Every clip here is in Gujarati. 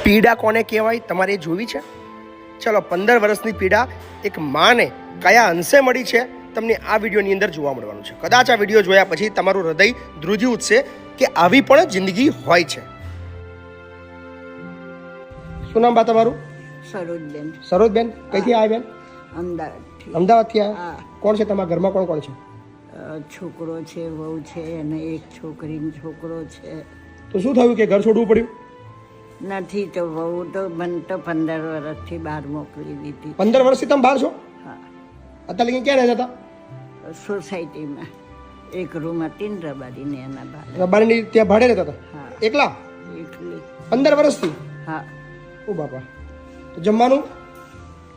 પીડા કોને કહેવાય તમારે જોવી છે? ચલો 15 વર્ષની પીડા એક માને કયા અંશે મળી છે તમને આ વિડીયોની અંદર જોવા મળવાનું છે. કદાચ આ વિડીયો જોયા પછી તમારું હૃદય ધ્રુજી ઉઠશે કે આવી પણ જિંદગી હોય છે. શું નામ બા તમારું? સરોજબેન. સરોજબેન, કઈથી આવ્યા બેન? અમદાવાદથી. અમદાવાદથી આવ્યા. કોણ છે તમારા ઘરમાં? કોણ કોણ છે? છોકરો છે, વહુ છે અને એક છોકરીનો છોકરો છે. તો શું થયું કે ઘર છોડવું પડ્યું? નથી તો વહુ તો મને તો 15 વર્ષથી બહાર મોકલી દીધી. 15 વર્ષથી તમે બહાર છો? હા. અત્યારે લગી ક્યાં રહેતા હતા? સોસાયટીમાં એક રૂમ હતી ને રબારીને એના બહાર. રબારીની ત્યાં ભાડે રહેતા હતા? હા. એકલા? એકલી. 15 વર્ષથી? હા. ઓ બાપા. તો જમવાનું?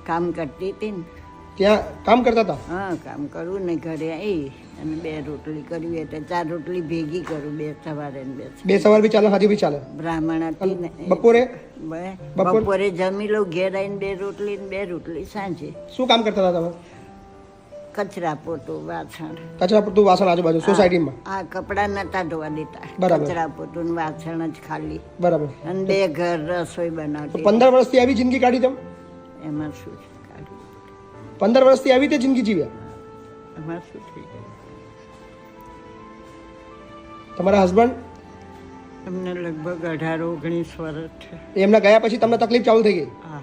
કામ કરતી હતી ને. ત્યાં કામ કરતા હતા? હા, કામ કરું ને ઘરે આવી અને 2 રોટલી કરવી એટલે 4 રોટલી ભેગી કરું, 2 સવારે ને 2 સવાર બી ચાલે, હાજી બી ચાલે. બ્રાહ્મણ હતી ને. બપોરે? બપોરે જમી લઉં, ઘેર આવીને 2 રોટલી ને 2 રોટલી સાંજે. શું કામ કરતા હતા તમે? કચરા પોતું, વાસણ. કચરા પોતું, વાસણ આજુબાજુ સોસાયટીમાં? આ કપડા નતા ધોવા દેતા. બરાબર. કચરા પોતું ને વાસણ જ ખાલી. બરાબર. અને 2 ઘર રસોઈ તો બનાવતી. 15 વર્ષથી આવી જિંદગી કાઢી તમે? એમાં શું છે કાઢ્યું? 15 વર્ષથી આવી તે જિંદગી જીવ્યા? એમાં શું થઈ ગયું? તમારા હસબન્ડ? એમને લગભગ 18-19 વર્ષ છે. એમના ગયા પછી તમને તકલીફ ચાલુ થઈ ગઈ? હા.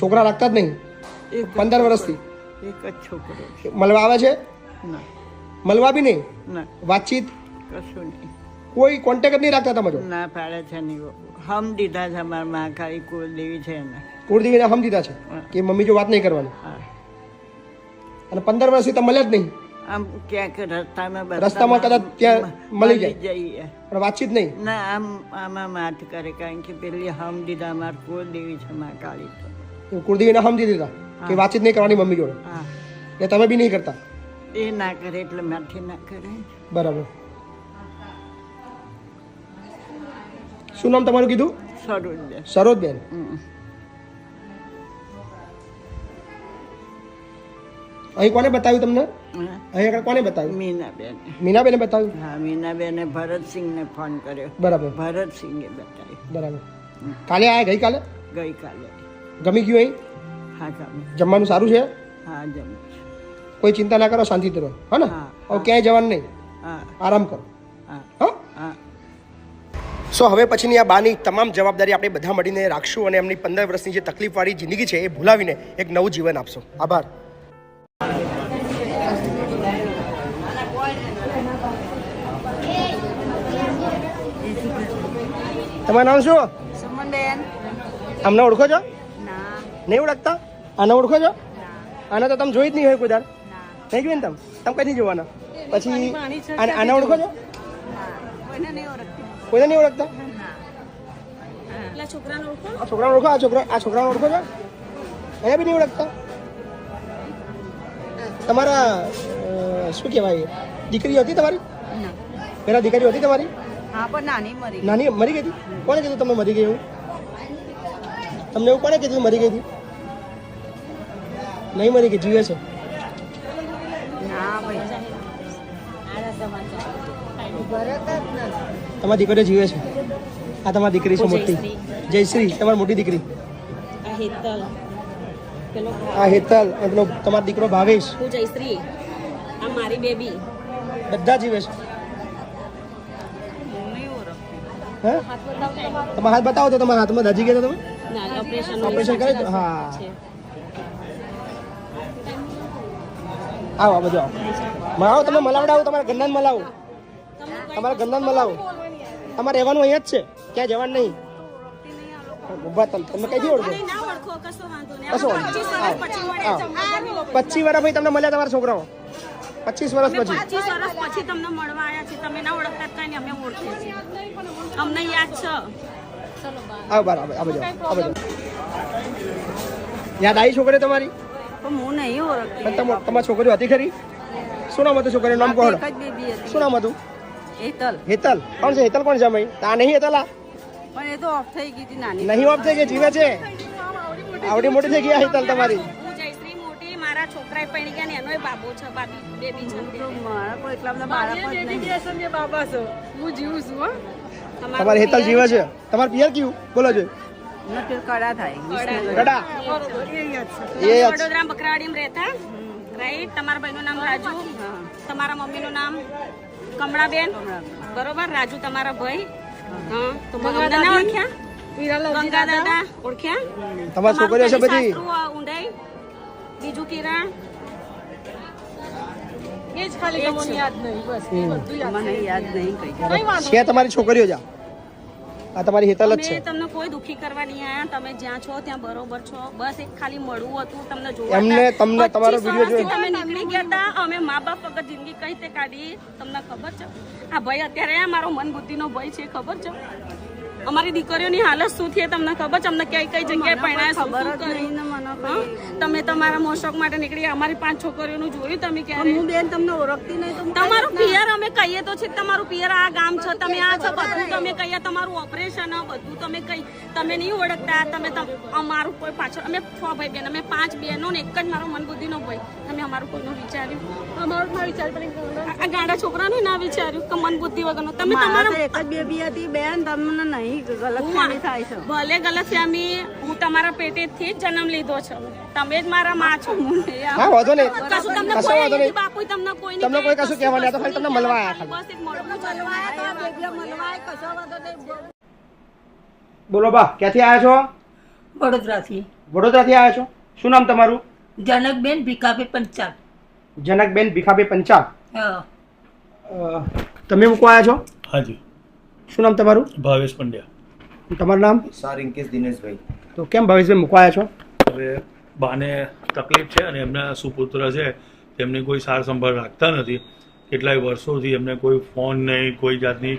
છોકરા રાખતા જ નહીં? 15 વર્ષથી એક જ છોકરો છે. મળવા આવે છે? ના. મળવા બી નહીં? ના, વાતચીત કશું નહીં. કોઈ કોન્ટેક્ટ જ નહીં રાખતા તમે? જો ના પાડે છે નહીં. હમ દીધા છે અમારા મહાકાળી કુળદેવી છે એને. કુળદેવીને હમ દીધા છે કે મમ્મી જો વાત નહીં કરવાની? હા. અને 15 વર્ષથી તમે મળ્યા જ નહીં? આમ ક્યાંક રસ્તામાં કદાચ ત્યાં મળી જાય જઈએ પણ વાતચીત નહીં? ના, આમ આમાં માથ કરે કારણ કે પેલી હમ દીધા અમાર કુળદેવી છે મહાકાળી. તો કુળદેવીને હમ દીધા કે વાતચીત નહીં કરવાની મમ્મી જોડે? હા. એ તમે બી નહીં કરતા? એ ના કરે એટલે માથી ના કરે. બરાબર. શું નામ તમારું કીધું? સરોજબેન. સરોજબેન. અહીં કોને બતાવ્યું તમને? અહીં આગળ કોને બતાવ્યું? મીનાબેન. મીનાબેને બતાવ્યું? હા, મીનાબેને ભરતસિંહને ફોન કર્યો. બરાબર. ભરતસિંહે બતાવ્યું. બરાબર. કાલે આયા? ગઈકાલે? ગઈકાલે. ગમી ગયું અહીં? હા, ગમે. જમવાનું સારું છે? હા, જમે. કોઈ ચિંતા ના કરો, શાંતિથી રહો. હા ને? હવે ક્યાંય જવાનું નહીં, હા. આરામ કરો. હા. હા. હા. સો હવે પછીની આ બાની તમામ જવાબદારી આપણે બધા મળીને રાખશું અને એમની 15 વર્ષની જે તકલીફવાળી જિંદગી છે એ ભૂલાવીને એક નવું જીવન આપશો. આભાર. તમારું નામ શું? સુમનબેન. આમને ઓળખો છો? ના. નહીં ઓળખતા? આને ઓળખો છો? આને તો તમે જોઈ જ નહીં હોય કોઈ દાર? નહીં જોયું ને તમે? તમે કઈથી જોવાના? પછી આને ઓળખો છો? કોઈને નહીં ઓળખતા? આ છોકરાને ઓળખો? આ છોકરાને ઓળખો છો? એને બી નહીં ઓળખતા? તમારા શું કહેવાય, દીકરી હતી તમારી? પેલા દીકરી હતી તમારી? હા, પણ નાની મરી. નાની મરી ગઈ હતી? કોને કીધું તમને મરી ગઈ એવું? તમને એવું કોને કીધું મરી ગઈ હતી? નહીં મરી ગઈ, જીવે છે. તમારી દીકરી જીવે છે. આ તમારી દીકરી છે મોટી, જયશ્રી. તમારી મોટી દીકરી આ હેતલ. એમનો તમારો દીકરો ભાવેશ. જયશ્રી. આ મારી બેબી. બધા જીવે છે. હા, તમારા હાથ બતાવો તો. તમારા હાથમાં દાજી ગયા તમે? ઓપરેશન કરે? હા. આવો, આ બધું આવો. આવો, તમે મલાવડાવો. તમારા ગંદાન મલાવો. તમારા ગંદાન મલાવો. તમારે રહેવાનું અહીંયા જ છે, ક્યાં જવાનું નહીં. તમે કઈથી ઓળખો? કશો 25 વર્ષ પછી તમને મળ્યા તમારા છોકરાઓ? 25 વર્ષ પછી? 25 વર્ષ પછી તમને મળવા આવ્યા છે. તમે ના ઓળખતા કઈ નહીં, અમે ઓળખીએ છીએ. અમને યાદ છે. આવો બરાબર. આ બધું યાદ આવી છોકરી તમારી? પણ હું નહીં ઓળખતી. પણ તમારી છોકરીઓ હતી ખરી? શું નામ હતું છોકરીનું? નામ કહો. શું નામ હતું? હેતલ. હેતલ. કોણ છે હેતલ? કોણ છે? આ નહીં હેતલ? આ પણ એ તો ઓફ થઈ ગઈ હતી નાની. નહીં ઓફ થઈ ગઈ, જીવે છે. આવડી મોટી થઈ ગઈ હેતલ તમારી. હું જયશ્રી મોટી, મારા છોકરા છોકરા પૈણી ગયા ને એનોય બાબો છે બેબી છે તો મારા કોઈ એટલા બધા બાળકો જ નહીં. બાબા છો હું જીવું છું હો. તમારે હેતલ જીવે છે તમારે પિયર કયું બોલો છો નથી કડા થાય વિસનગર. કડા તમે વડોદરા બકરાવાડીમાં રહેતા રાઈટ તમારા ભાઈનું નામ રાજુ તમારા મમ્મીનું નામ કમળાબેન બરોબર રાજુ તમારા ભાઈ હા તો અમને ના ઓળખ્યા ગંગા દાદા ઓળખ્યા તમારી છોકરીઓ છે બધી ઊંડાઈ બીજું કિરણ એ જ ખાલી તમને યાદ નહીં બસ એ બધું યાદ મને યાદ નહીં કઈ. કઈ વાંધો છે તમારી છોકરીઓ જા આ તમારી હેતલ જ અમે છે તમને કોઈ દુખી કરવા નહીં આયા તમે જ્યાં છો ત્યાં બરોબર છો બસ એક ખાલી મળવું હતું તમને જોવા એમને તમને તમારો વિડીયો જોયો તમે નીકળી ગયા હતા અમે મા બાપ વગર જિંદગી કઈ રીતે કાઢી તમને ખબર છે આ ભાઈ અત્યારે મારો મન બુદ્ધિનો ભય છે ખબર છે અમારી દીકરીઓની હાલત શું થઈ તમને ખબર છે અમને કઈ કઈ જગ્યાએ પરણાય શું ખબર શું જ નહીં કર્યું ને મને હા? તમે તમારા મોશોક માટે નીકળી અમારી 5 છોકરીઓનું જોયું તમે ક્યારે હું બેન તમને ઓળખતી નહીં તો હું તમારું પિયર અમે કહીએ તો છે તમારું પિયર આ ગામ છે તમે આ છો બધું તમે કહીએ તમારું ઓપરેશન બધું તમે કઈ તમે નહીં ઓળખતા તમે અમારું કોઈ પાછળ અમે 6 ભાઈ બહેન અમે 5 બહેનો ને એક જ મારો મન બુદ્ધિનો ભાઈ તમે અમારું કોઈનું વિચાર્યું અમારું ના વિચાર પણ આ ગાડા છોકરાનું ના વિચાર્યું કે મન બુદ્ધિ વગરનું તમે મારા તો તમારા એક જ બેબી હતી બેન તમને નહીં ગલતફહેમી થાય છે. ભલે ગલતફહેમી હું તમારા પેટેથી જ જન્મ લીધો છે તમે જ મારા માં છો હા વાંધો નહીં કશું તમને કશો કોઈ વાંધો નહીં બાપુ તમને કોઈ તમને કોઈ કશું કહેવાનું નહીં, આ તો ખાલી તમને મળવા આવ્યા ખાલી. બસ એક મળવું છે. બોલો બા ક્યાંથી આવ્યા છો વડોદરાથી વડોદરાથી આવ્યા છો શું નામ તમારું જનકબેન ભીખાભી પંચાલ. જનકબેન ભીખાભાઈ પંચાલ હા. તમે મૂકવા આવ્યા છો હાજી શું નામ તમારું ભાવેશ પંડ્યા. તમારું નામ સર રિંકેશ દિનેશભાઈ. તો કેમ ભાવેશભાઈ મૂકવા આવ્યા છો હવે બાને તકલીફ છે અને એમના સુપુત્ર છે તેમને કોઈ સાર સંભાળ રાખતા નથી કેટલાય વર્ષોથી એમને કોઈ ફોન નહીં કોઈ જાતની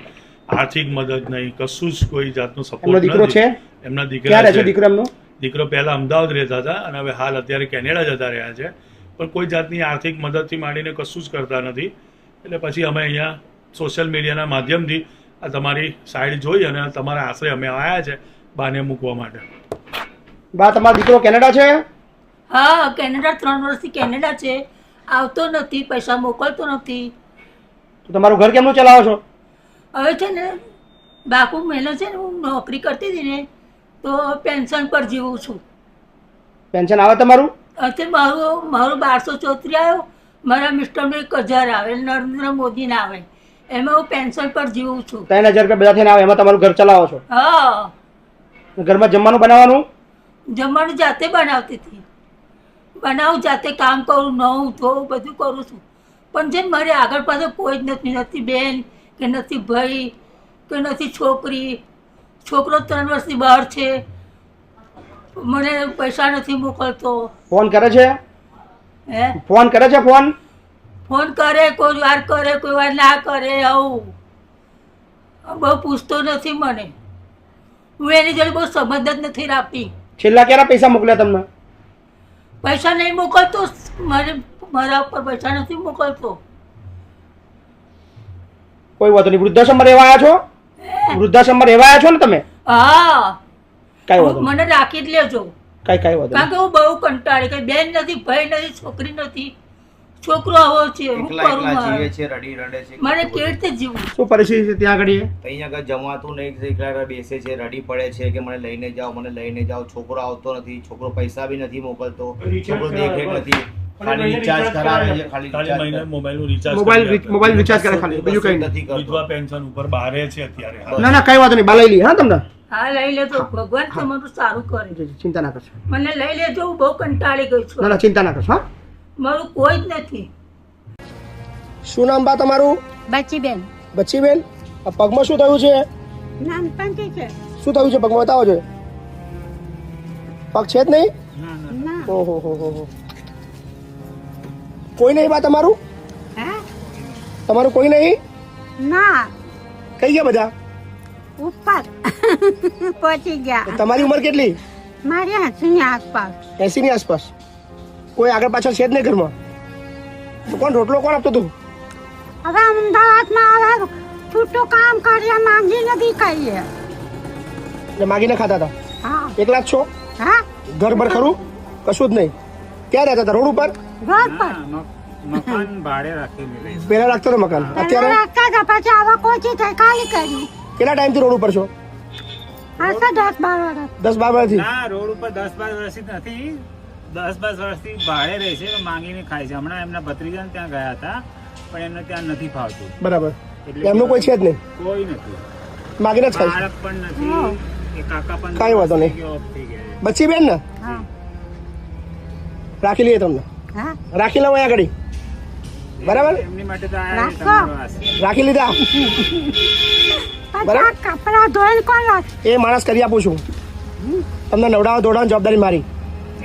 આર્થિક મદદ નહીં કશું જ કોઈ જાતનું એમનો સપોર્ટ દીકરો છે એમના ક્યાં રહે છે દીકરા છે દીકરો એમનો દીકરો પહેલા અમદાવાદ રહેતા હતા અને હવે હાલ અત્યારે કેનેડા જતા રહ્યા છે પણ કોઈ જાતની આર્થિક મદદથી માંડીને કશું જ કરતા નથી એટલે પછી અમે અહીંયા સોશિયલ મીડિયાના માધ્યમથી આ તમારી સાઈડ જોઈ અને તમારા આશરે અમે આવ્યા છે બાને મૂકવા માટે. બા તમારો દીકરો કેનેડા છે હા, કેનેડા 3 વર્ષથી કેનેડા છે. આવતો નથી, પૈસા મોકલતો નથી. તો તમારું ઘર કેમનું ચલાવો છો હવે છે ને બાપુ મહિનો છે ને હું નોકરી કરતી હતી ને તો પેન્શન પર જીવું છું. પેન્શન આવે તમારું અત્યારે મારું 1234 આવ્યો, મારા મિસ્ટરનો 1000 આવે, નરેન્દ્ર મોદીને આવે, એમાં હું પેન્શન પર જીવું છું. 3000 રૂપિયા બધા થઈને આવે એમાં તમારું ઘર ચલાવો છો હા, ઘરમાં જમવાનું બનાવવાનું જમવાનું જાતે બનાવતી હતી, બનાવું જાતે, કામ કરું, નવું ધોવું બધું કરું છું. પણ જેમ મારે આગળ પાછળ કોઈ જ નથી, નથી બેન કે નથી ભાઈ કે નથી છોકરી. છોકરો 3 વર્ષથી બહાર છે, મને પૈસા નથી મોકલતો. ફોન કરે છે હે ફોન કરે છે ફોન ફોન કરે, કોઈ વાર કરે, કોઈ વાર ના કરે. આવું બહુ પૂછતો નથી મને. હું એની જોડે બહુ સમજ જ નથી રાખતી. છેલ્લા ક્યારે પૈસા મોકલ્યા તમને પૈસા નહીં મોકલતો, મારા ઉપર પૈસા નથી મોકલતો. કોઈ વાંધો નહીં વૃદ્ધાશ્રમમાં રહેવા આવ્યા છો વૃદ્ધાશ્રમમાં રહેવા આવ્યા છો ને તમે હા, કઈ વાંધો નહીં મને રાખી જ લેજો. કઈ વાંધો કારણ કે હું બહુ કંટાળી ગઈ. બેન નથી, ભાઈ નથી, છોકરી નથી, છોકરો આવો છે. હું એકલા કરું એકલા જીવે મારે? છે, રડી રડે છે. મારે કેવી રીતે જીવવું? શું પરિસ્થિતિ છે ત્યાં આગળ અહીંયા આગળ જમાતું નહીં, એકલા એકલા બેસે છે, રડી પડે છે કે મને લઈને જાઓ, મને લઈને જાઓ. છોકરો આવતો નથી, છોકરો પૈસા બી નથી મોકલતો, છોકરો દેખરેખ નથી, ખાલી રિચાર્જ કરાવે છે, ખાલી ખાલી મહિને રિચાર્જ મોબાઈલનું રિચાર્જ મોબાઈલ રિચાર્જ કરે ખાલી બીજું કઈ નહીં નથી કરતો. વિધવા પેન્શન ઉપર બહારે છે અત્યારે હાલ. ના ના કઈ વાંધો નહીં બા લઈ લઈએ હા તમને હા, લઈ લેજો. ભગવાન તમારું સારું કરે. ચિંતા ના કરશો મને લઈ લેજો. હું બહુ કંટાળી ગઈ ના છું. ના ચિંતા ના કરશો હા મારું કોઈ જ નથી. શું નામ બા તમારું બચીબેન બચ્ચીબેન આ પગમાં શું થયું છે નાનપણથી છે શું થયું છે પગમાં બતાવો છો પગ છે જ નહીં ના ઓહો હો હો હો કોઈ નહીં બા તમારું હે તમારું કોઈ નહીં ના કઈ ગયા બધા ઉપર પહોંચી ગયા. તમારી ઉંમર કેટલી મારી 80 ની આસપાસ. 80 ની આસપાસ કોઈ આગળ પાછળ છે જ નહીં ઘરમાં તો કોણ રોટલો કોણ આપતો તું હવે અમદાવાદમાં આવે છૂટું કામ કરીએ, માંગી નથી ખાઈએ. એટલે માગીને ખાતા હતા હા એકલા જ છો હા ઘર ભર ખરું કશું જ નહીં ક્યાં રહેતા હતા? રોડ ઉપર રોડ પર મકાન ભાડે રાખેલું. પહેલા રાખતો હતો મકાન, અત્યારે રાખતા હતા, પછી આવા કોચી થાય ખાલી કરી. કેટલા ટાઈમથી રોડ ઉપર છો? આ તો 10-12 વર્ષ. 10-12 વર્ષથી. ના, રોડ ઉપર 10-12 વર્ષથી નથી, 10-12 વર્ષથી ભાડે રહે છે, માંગીને ખાય છે. હમણાં એમના ભત્રીજાને ત્યાં ગયા હતા, પણ એમને ત્યાં નથી ફાવતું. બરાબર. એટલે એમનું કોઈ છે જ નહીં, કોઈ નથી, માગીને જ ખાય છે. બાળક પણ નથી, એ કાકા પણ કાંઈ વાંધો નહીં. ઓફ થઈ ગયા છે. બચ્ચી બેન ને હા રાખી લઈએ તમને, હા રાખી લઉં અહીંયા આગળ. બરાબર, એમની માટે તો આ રાખો. તમારો આશીર્વાદ. રાખી લીધા. પછી આ કપડા ધોઈ કોણ રાખે? એ માણસ કરી આપું છું તમને. નવડાવવા ધોડાવવાની જવાબદારી મારી.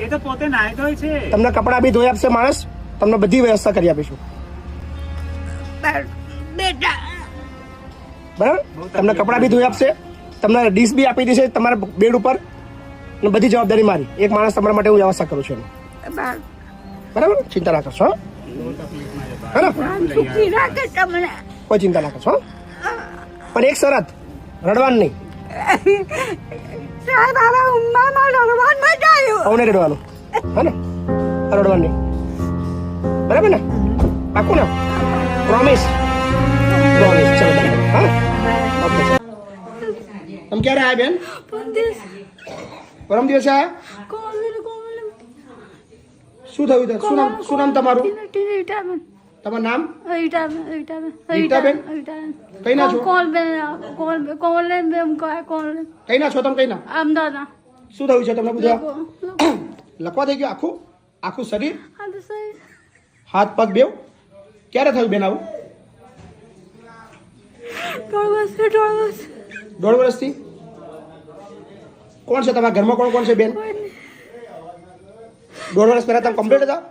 એ તો પોતે નાહી ધોય છે. તમને કપડાં બી ધોઈ આપશે માણસ, તમને બધી વ્યવસ્થા કરી આપીશું. બેટા બરાબર, તમને કપડાં બી ધોઈ આપશે, તમને ડીશ બી આપી દેશે તમારા બેડ ઉપર, અને બધી જવાબદારી મારી. એક માણસ તમારા માટે હું વ્યવસ્થા કરું છું. બરાબર, ચિંતા ના કરશો. હે ને? સુખી રાખે તમને. કોઈ ચિંતા ના કરશો. પણ એક શરત, રડવાનું નહીં. સાહેબ હવે ઉંમરમાં લડવાનું મજા આવ્યું. હવે નહીં રડવાનું, હે ને? રડવાનું નહીં. બરાબર ને? પાકું ને? પ્રોમિસ? પ્રોમિસ. ચલો બરાબર. હા, ઓકે. તમે ક્યારે આવ્યા બેન? પરમ દિવસે આવ્યા? શું થયું હતું? શું નામ તમારું? તમારું નામ? રીટાબેન? કઈ ના છો? કઈ ના છો તમે? કઈ ના? શું થયું છે તમને? બધા લખવા થઈ ગયું આખું? આખું શરીર, હાથ પગ બેવ? ક્યારે થયું બેન આવું? 1.5 વર્ષથી. કોણ છે તમારા ઘરમાં? કોણ કોણ છે બેન? 1.5 વર્ષ પહેલા તમે કમ્પ્લીટ હતા?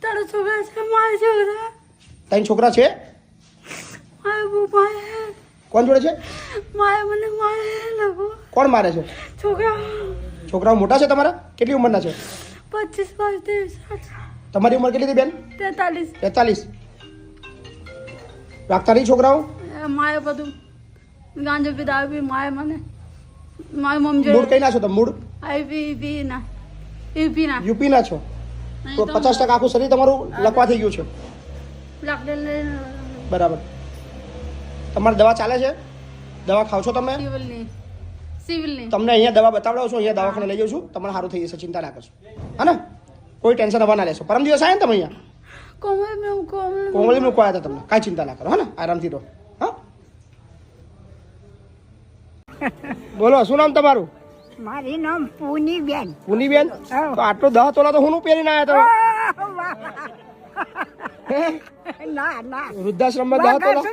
તારા છોકરા છે, મારા છોકરા, 3 છોકરા છે? મારા પપ્પા હે, કોણ જોડે છે? મારા મને મારે લોકો કોણ મારે છે? છોકરા છોકરાઓ મોટા છે તમારા? કેટલી ઉંમરના છે? 25 તમારી ઉંમર કેટલી હતી બેન? 43. 43. રાખતા નહીં છોકરાઓ? મારે બધું ગાંજો પી દારૂ પી મારે મને મારી મમ્મી મૂળ જોડે કઈ ના છો તમે? મૂળ આઈપી ના યુપી ના યુપી ના છો? તો 50% આખું શરીર તમારું લકવા થઈ ગયું છે. બરાબર. તમારી દવા ચાલે છે? દવા ખાવ છો તમે? સિવિલ ની તમને અહીંયા દવા બતાવડાવું છું, અહીંયા દવાખાને લઈ જાઉં છું, તમારે સારું થઈ જશે, ચિંતા ના કરશો. હા ને? કોઈ ટેન્શન હવા ના લેશો. પરમ દિવસ આવ્યા ને તમે અહીંયા? કોમળી મૂકવા આવ્યા હતા તમને? કાંઈ ચિંતા ના કરો. હા ને? આરામથી રહો. હા, બોલો શું નામ તમારું? મારી નામ પૂનીબેન. પુનીબેન? તો આટલો 10 તોલા તો હું પહેરીને આવ્યા તમે? ના ના વૃદ્ધાશ્રમમાં 10 તોલા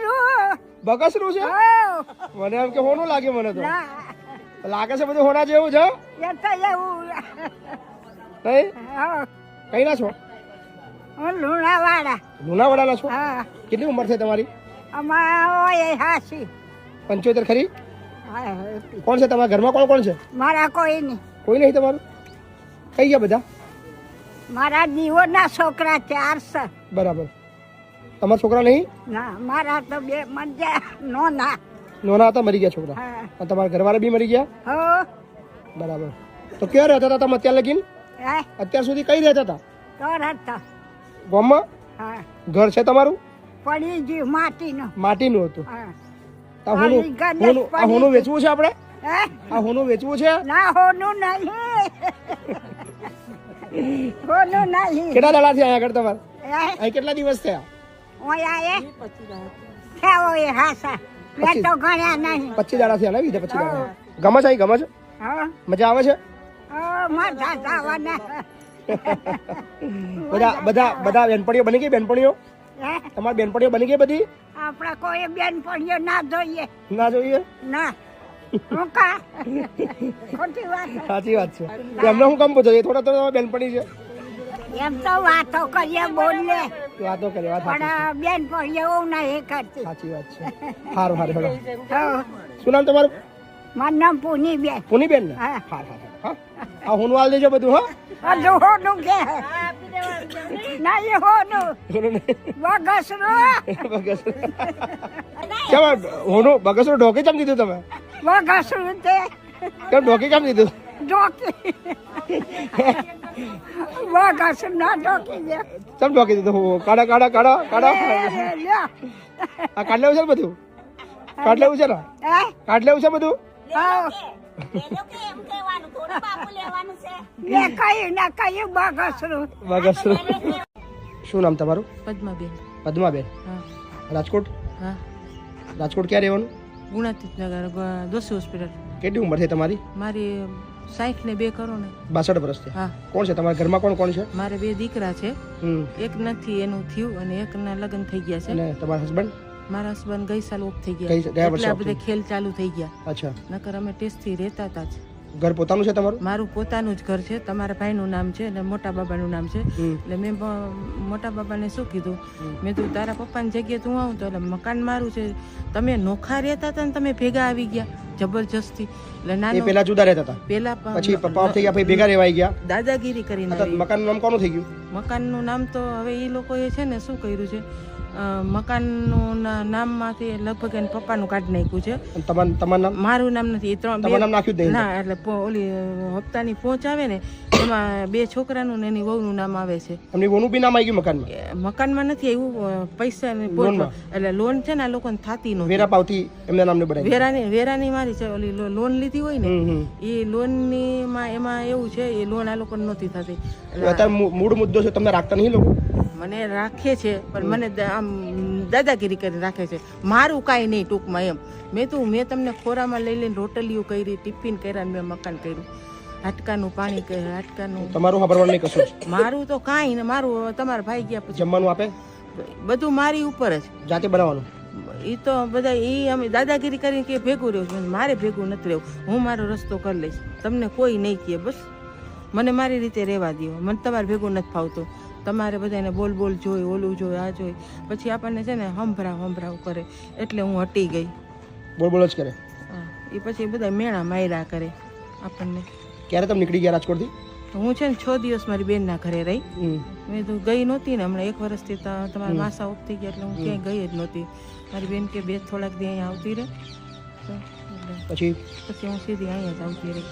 બગસરું છે? મને એમ કે હોનું લાગે. મને તો લાગે છે બધું હોના જેવું છે. નહીં? કઈ ના છો? લુણાવાડા. લુણાવાડાના છો? હા કેટલી ઉંમર છે તમારી? અમારા 75 ખરી? કોણ છે તમારા ઘરમાં? કોણ કોણ છે? મારા કોઈ નહીં. કોઈ નહીં તમારું? કઈ ગયા બધા? મારા દીવોના છોકરા 4 છે. બરાબર. તમારા છોકરા નહીં? ના મારા તો 2 મજા નોના. નોના હતા, મરી ગયા છોકરા. હા અને તમારા ઘરવાળા બી મરી ગયા? હો બરાબર. તો ક્યાં રહેતા હતા તમે અત્યાર લગીન? હે અત્યાર સુધી કઈ રહેતા હતા? તરત. ગામમાં? હા ઘર છે તમારું? પડી ગયું માટીનો. માટીનું હતું. હા આ હોનું વેચવું છે આપણે? હે આ હોનું વેચવું છે? ના હોનું નહીં. હોનું નહીં. કેટલા દાડા થયા અહીંયા આગળ તમારે? હે અહીં કેટલા દિવસ થયા? ઓયા એ ખાઓ એ હાસા મેં તો ગણ્યા નહીં. 25 દાડા થયા ને? બીજા 25 દાડા. ગમે છે અહીં? ગમે છે? હા મજા આવે છે? મજા જવાના. બધા બેનપણીઓ બની ગઈ? બેનપણીઓ હે તમારી બેનપણીઓ બની ગઈ બધી? આપણે કોઈ બેન પડ્યો ના જોઈએ. ના જોઈએ? ના હું કા ખોટી વાત. સાચી વાત છે. તો એમને હું કામ પૂછો? એ થોડા તમારી બેનપણી છે. એમ તો વાતો કરીએ બોલીએ વાતો કરી. વાત સાચી. પણ બેન પડ્યો એવું નહીં કરતી. સાચી વાત છે. સારું સારું હેડો. હા શું નામ તમારું? મારું નામ પૂનીબેન. પુનીબેન ને? હા. હા હા હા. આ હોનું હાલ દેજો બધું. હા, હજુ હોનું કે નહીં હોનું બગસરું. કેમ હોનું બગસરું ઢોકી કેમ દીધું તમે? બગસરું તે કેમ ઢોકી કેમ દીધું? ઢોકી વાઘાસુર ના ઢોકી દે ચમ ઢોકી દીધું કાઢા આ કાઢ લેવું છે ને બધું કાઢ લેવું છે ને કાઢ લેવું છે બધું વાઘાસુર શું નામ તમારું પદ્માબેન. પદ્માબેન હા રાજકોટ હા રાજકોટ ક્યાં રહેવાનું ગુણાતીતનગર દોશી હોસ્પિટલ. કેટલી ઉંમર છે તમારી મારી 60 ને 2 કરો ને. 62 વર્ષથી હા કોણ છે તમારા ઘરમાં કોણ કોણ છે મારે 2 દીકરા છે. હમ એક નથી એનું થયું અને એકના લગ્ન થઈ ગયા છે. અને તમારા હસબન્ડ મારા હસબન્ડ ગઈ સાલ ઓફ થઈ ગયા ગયા વર્ષે એટલે આ off બધે થઈ ખેલ ચાલુ થઈ ગયા. અચ્છા નકર અમે ટેસ્ટથી રહેતા હતા જ. ઘર પોતાનું છે તમારું મારું પોતાનું જ ઘર છે. તમારા ભાઈનું નામ છે અને મોટા બાબાનું નામ છે. હમ. એટલે મેં મોટા બાબાને શું કીધું, મેં તું તારા પપ્પાની જગ્યાએ તું આવું તો એટલે મકાન મારું છે. તમે નોખા રહેતા હતા ને તમે ભેગા આવી ગયા જબરજસ્તી. એટલે એ નાનું પેલા જુદા રહેતા હતા પેલા પછી પપ્પા off થઈ ગયા પછી ભેગા રહેવાઈ ગયા દાદાગીરી કરીને આવી. મકાનનું નામ કોનું થઈ ગયું મકાનનું નામ તો હવે એ લોકોએ છે ને શું કર્યું છે, મકાનનું નામમાંથી લગભગ એને પપ્પાનું કાઢી નાખ્યું છે. અને તમારું નામ મારું નામ નથી. એ ત્રણ તમારું નામ નાખ્યું જ નહીં ના, એટલે ઓલી હપ્તાની પહોંચ આવે ને એમાં 2 છોકરાનું ને એની વહુનું નામ આવે છે. એમની વોનું બી નામ આવી ગયું મકાનમાં મકાનમાં નથી આવ્યું, પૈસાની પહોંચમાં. એટલે લોન છે ને આ લોકોને થતી નથી. વેરા પાવતી એમના નામને બનાવી વેરાની મારી છે. ઓલી લોન લીધી હોય ને એ લોનની એમાં એવું છે, એ લોન આ લોકોને નહોતી થતી. અત્યારે મૂળ મુદ્દો છે તમને રાખતા નહીં લોકો મને રાખે છે પણ મને આમ દાદાગીરી કરી રાખે છે. મારું કાંઈ નહીં ટૂંકમાં એમ. મેં તમને ખોરામાં લઈ લઈને રોટલીઓ કરી, ટિફિન કર્યા, મેં મકાન કર્યું, હાટકાનું પાણી કર્યું, હાટકાનું. તમારું ખબર નહીં કશું મારું તો કાંઈ ને. મારું તમારા ભાઈ ગયા પછી જમવાનું આપે બધું મારી ઉપર જ જાતે બનાવવાનું. એ તો બધા એ અમે દાદાગીરી કરીને કે ભેગું રહ્યું છે. મારે ભેગું નથી રહેવું. હું મારો રસ્તો કરી લઈશ. તમને કોઈ નહીં કહે. બસ મને મારી રીતે રહેવા દો. મને તમારે ભેગું નથી ફાવતું. તમારે બધાને બોલ જોઈ, ઓલું જોઈ, આ જોઈ, પછી આપણને છે ને હંભરાવ કરે. એટલે હું હટી ગઈ. બોલ જ કરે. હા, એ પછી બધા મેણા માયરા કરે આપણને. ક્યારે તમે નીકળી ગયા રાજકોટથી? હું છે ને 6 દિવસ મારી બેનના ઘરે રહી. મેં તો ગઈ નહોતી ને હમણાં 1 વર્ષથી તમારા માસા ઓફ થઈ ગયા એટલે હું ક્યાંય ગઈ જ નહોતી. મારી બેન કે 2 દી અહીંયા આવતી રહે. પછી હું સીધી અહીંયા જ આવતી રહી.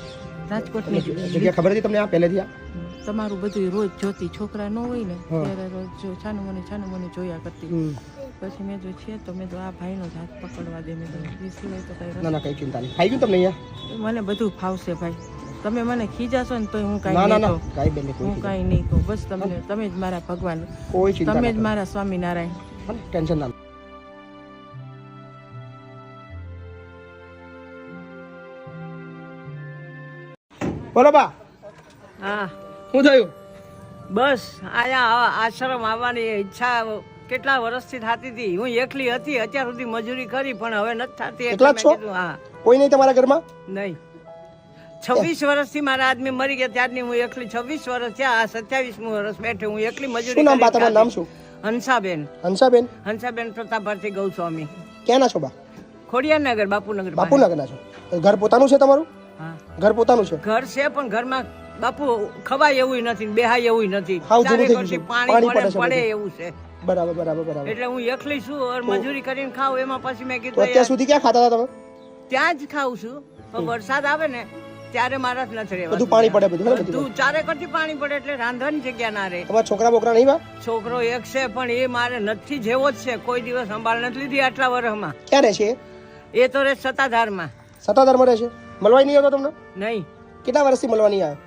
રાજકોટની જગ્યા ખબર હતી તમને આ પહેલેથી? તમારું બધું રોજ જોતી. છોકરા ન હોય ને ત્યારે રોજ છાનું મને જોયા કરતી. પછી મેં જો છે તો મેં તો આ ભાઈનો જ હાથ પકડવા દે. મેં તો સિવાય તો કઈ ના કઈ ચિંતા નહીં. ખાઈ ગયું તમને અહીંયા? મને બધું ફાવશે ભાઈ. તમે મને ખીજાશો ને તો હું કાંઈ ના નહીં કહું. કાઈ બેન હું કાંઈ નહીં કહું. બસ તમે જ મારા ભગવાન, કોઈ ચિંતા તમે જ મારા સ્વામિનારાયણ. ટેન્શન ના. બોલો બા. હા શું થયું? બસ અહીંયા આશ્રમ આવવાની ઈચ્છા કેટલા વર્ષથી થતી હતી. હું એકલી હતી અત્યાર સુધી મજૂરી કરી પણ હવે નથી થતી. એકલા જ છો? હા. કોઈ નહીં તમારા ઘરમાં? નહીં. 26 વર્ષથી મારા આદમી મરી ગયા ત્યારની હું એકલી. 26 વર્ષ થયા. આ 27મું વર્ષ બેઠે હું એકલી મજૂરી. શું નામ બા તમારું? નામ શું? હંસાબેન. હંસાબેન પ્રતાપભાઈ ગૌસ્વામી. ક્યાંના છો બા? ખોડિયારનગર, બાપુનગર. બાપુનગરના છો. ઘર પોતાનું છે તમારું? હા, ઘર પોતાનું છે. ઘર છે પણ ઘરમાં બાપુ ખવાય એવું નથી, બેહાય એવું નથી. હાવ જૂનું થઈ ચારે ગયું છે. પાણી પડે છે પડે બધું. એવું છે. બરાબર. એટલે હું એકલી છું. મજૂરી કરીને ખાઉં. એમાં પછી મેં તો કીધું અત્યાર સુધી ક્યાં ખાતા હતા તમે? ત્યાં જ ખાઉં છું. પણ વરસાદ આવે ને ત્યારે મારા જ નથી રહેવાતું. બધું પાણી પડે બધું. બધું ચારે કરતી પાણી પડે એટલે રાંધવાની જગ્યા ના રહે. તમારા છોકરા બોકરા નહીં બા? છોકરો એક છે પણ એ મારે નથી જેવો જ છે. કોઈ દિવસ સંભાળ નથી લીધી આટલા વર્ષમાં. ક્યાં રહે છે? એ તો રહે સત્તાધારમાં. સત્તાધારમાં રહે છે. મળવાય નહીં આવતો તમને? નહીં. કેટલા વર્ષથી મળવા નહીં આવ્યો?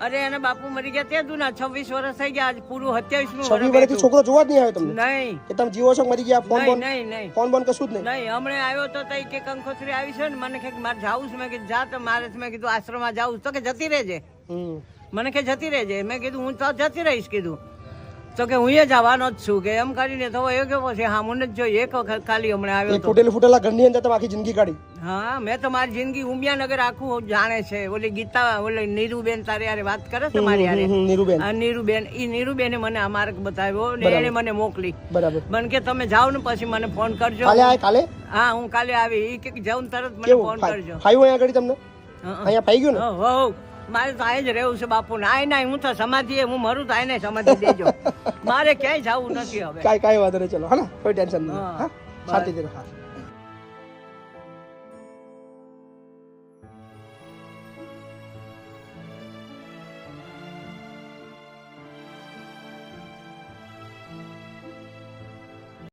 અરે એને બાપુ મરી ગયા તે દુના 26 વર્ષ થઈ ગયા. આજ પૂરું 27મું 26 વર્ષથી છોકરો જોવા જ નહીં આવ્યો તમને? નહીં. કે તમે જીવો છો મરી ગયા? ફોન બોન નહીં. ફોન બોન કશું જ નહીં? નહીં. હમણે આવ્યો તો તઈ કે કંકોત્રી આવી છે ને મને કે મારે જાવું છે. મેં કીધું જા. તો મારે મેં કીધું આશ્રમમાં જાવું તો કે જતી રહેજે. મને કે જતી રહેજે. મેં કીધું હું તો જતી રહીશ કીધું. તો કે હું એ જવાનો જ છું કે એમ કરીને તો એ કેવો છે. હા મને જ જોઈ. એક વખત ખાલી હમણાં આવ્યો તો. ફૂટેલા ઘરની અંદર તમે આખી જિંદગી કાઢી? હા, મેં તો મારી જિંદગી ઉમિયાનગર આખું જાણે છે. ઓલી ગીતા ઓલી નીરુબેન તારે યારે વાત કરે છે મારી યારે. નીરુબેન. ઈ નીરુબેને મને આ માર્ગ બતાવ્યો ને એને મને મોકલી. બરાબર. મને કે તમે જાઓ ને પછી મને ફોન કરજો. કાલે? હા, હું કાલે આવી. ઈ કે જાઉં તરત મને ફોન કરજો. ફાયું અહીંયા આગળ તમને? અહીંયા ફાઈ ગયું ને? હો મારે તો અહીં જ રહેવું છે બાપુ. ના હું તો સમાધિ હું મરું તો આને સમાધિ દેજો. મારે ક્યાંય જવું નથી હવે. કાંઈ વાંધો નહીં. ચલો હા, કોઈ ટેન્શન નહીં. હા, શાંતિથી રહો.